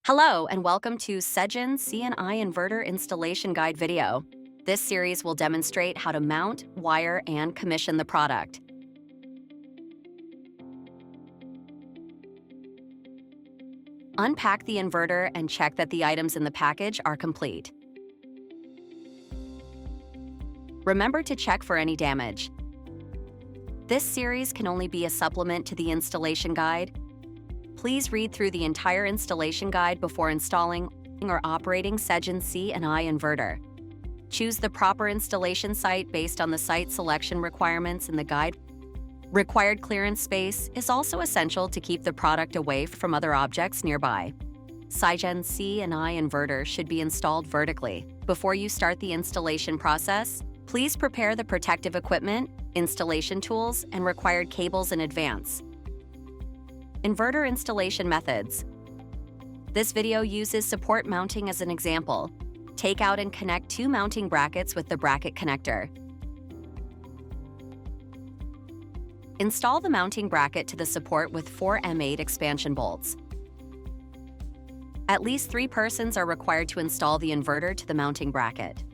Hello and welcome to Sigen C&I Inverter Installation Guide video. This series will demonstrate how to mount, wire, and commission the product. Unpack the inverter and check that the items in the package are complete. Remember to check for any damage. This series can only be a supplement to the installation guide. Please read through the entire installation guide before installing or operating Sigen C&I Inverter. Choose the proper installation site based on the site selection requirements in the guide. Required clearance space is also essential to keep the product away from other objects nearby. Sigen C&I Inverter should be installed vertically. Before you start the installation process, please prepare the protective equipment, installation tools, and required cables in advance. Inverter installation methods. This video uses support mounting as an example. Take out and connect two mounting brackets with the bracket connector. Install the mounting bracket to the support with 4 M8 expansion bolts. At least 3 persons are required to install the inverter to the mounting bracket.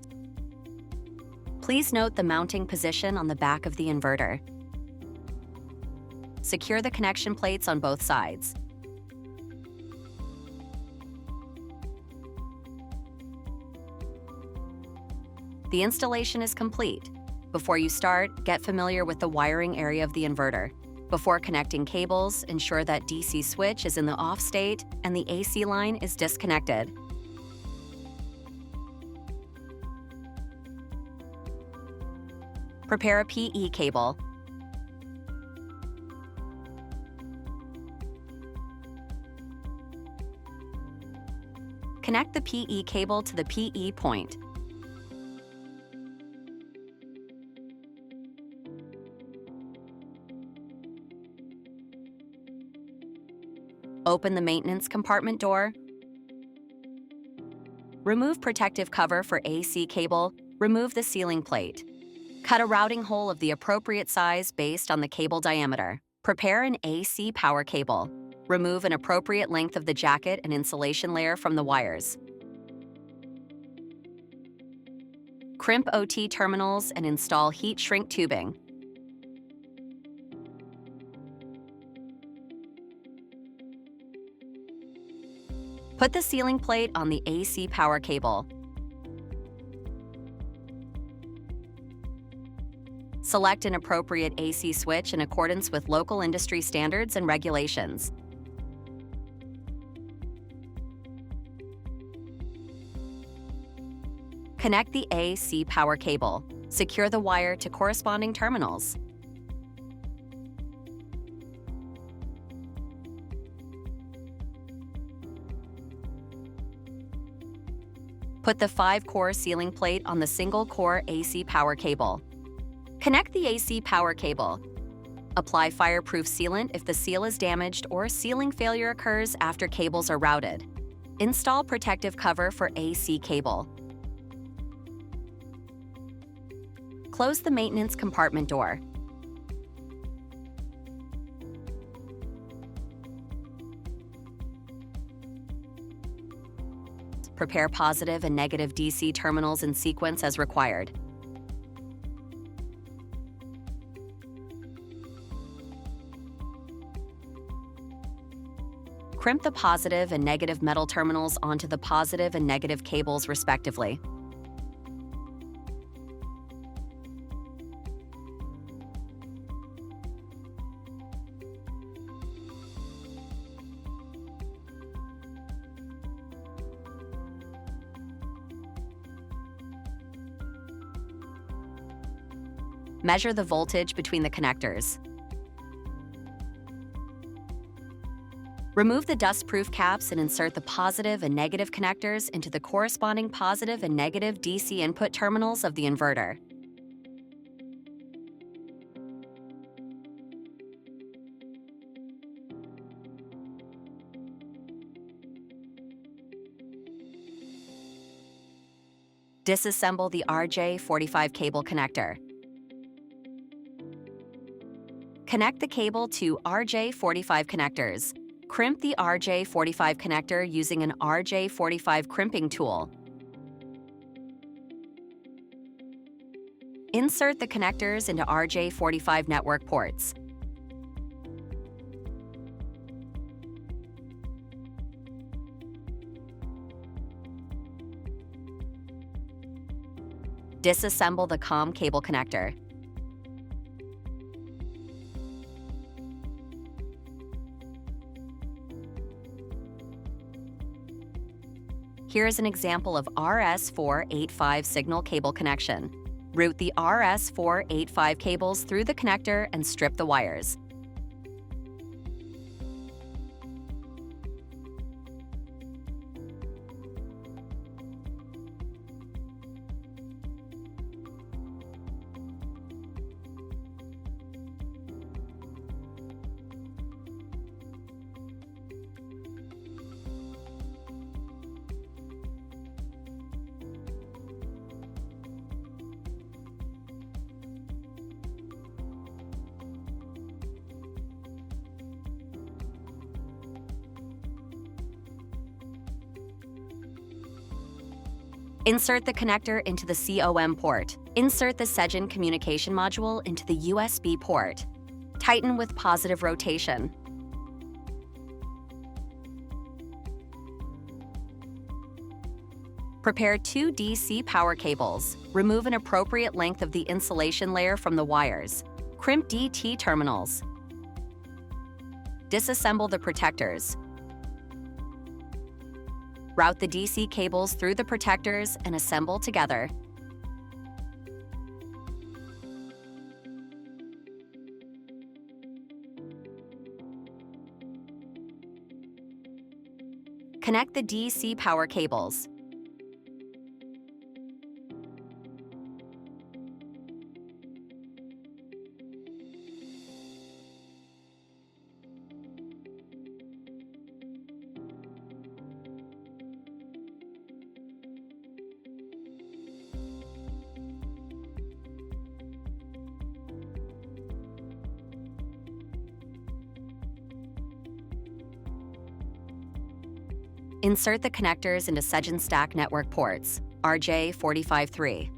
Please note the mounting position on the back of the inverter. Secure the connection plates on both sides. The installation is complete. Before you start, get familiar with the wiring area of the inverter. Before connecting cables, ensure that DC switch is in the off state and the AC line is disconnected. Prepare a PE cable. Connect the PE cable to the PE point. Open the maintenance compartment door. Remove protective cover for AC cable. Remove the sealing plate. Cut a routing hole of the appropriate size based on the cable diameter. Prepare an AC power cable. Remove an appropriate length of the jacket and insulation layer from the wires. Crimp OT terminals and install heat shrink tubing. Put the sealing plate on the AC power cable. Select an appropriate AC switch in accordance with local industry standards and regulations. Connect the AC power cable. Secure the wire to corresponding terminals. Put the 5-core sealing plate on the single-core AC power cable. Connect the AC power cable. Apply fireproof sealant if the seal is damaged or sealing failure occurs after cables are routed. Install protective cover for AC cable. Close the maintenance compartment door. Prepare positive and negative DC terminals in sequence as required. Crimp the positive and negative metal terminals onto the positive and negative cables respectively. Measure the voltage between the connectors. Remove the dust-proof caps and insert the positive and negative connectors into the corresponding positive and negative DC input terminals of the inverter. Disassemble the RJ45 cable connector. Connect the cable to RJ45 connectors. Crimp the RJ45 connector using an RJ45 crimping tool. Insert the connectors into RJ45 network ports. Disassemble the COM cable connector. Here is an example of RS485 signal cable connection. Route the RS485 cables through the connector and strip the wires. Insert the connector into the COM port. Insert the Sigen communication module into the USB port. Tighten with positive rotation. Prepare 2 DC power cables. Remove an appropriate length of the insulation layer from the wires. Crimp DT terminals. Disassemble the protectors. Route the DC cables through the protectors and assemble together. Connect the DC power cables. Insert the connectors into Sigen stack network ports, RJ45-3.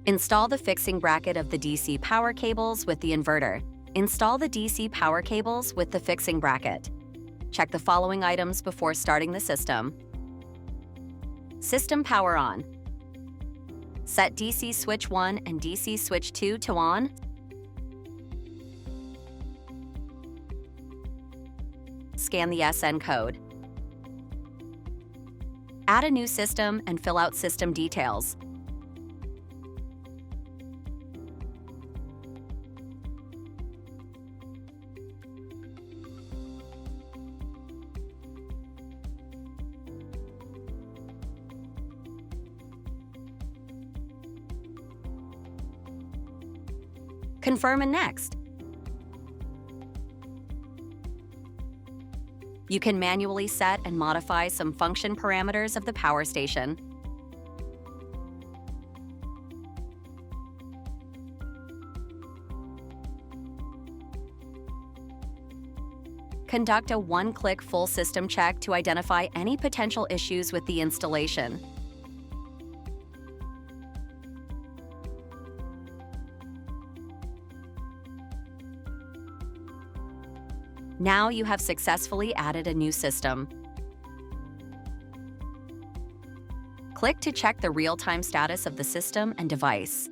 Install the fixing bracket of the DC power cables with the inverter. Install the DC power cables with the fixing bracket. Check the following items before starting the system. System power on. Set DC switch 1 and DC switch 2 to on. Scan the SN code. Add a new system and fill out system details. Confirm and next. You can manually set and modify some function parameters of the power station. Conduct a one-click full system check to identify any potential issues with the installation. Now you have successfully added a new system. Click to check the real-time status of the system and device.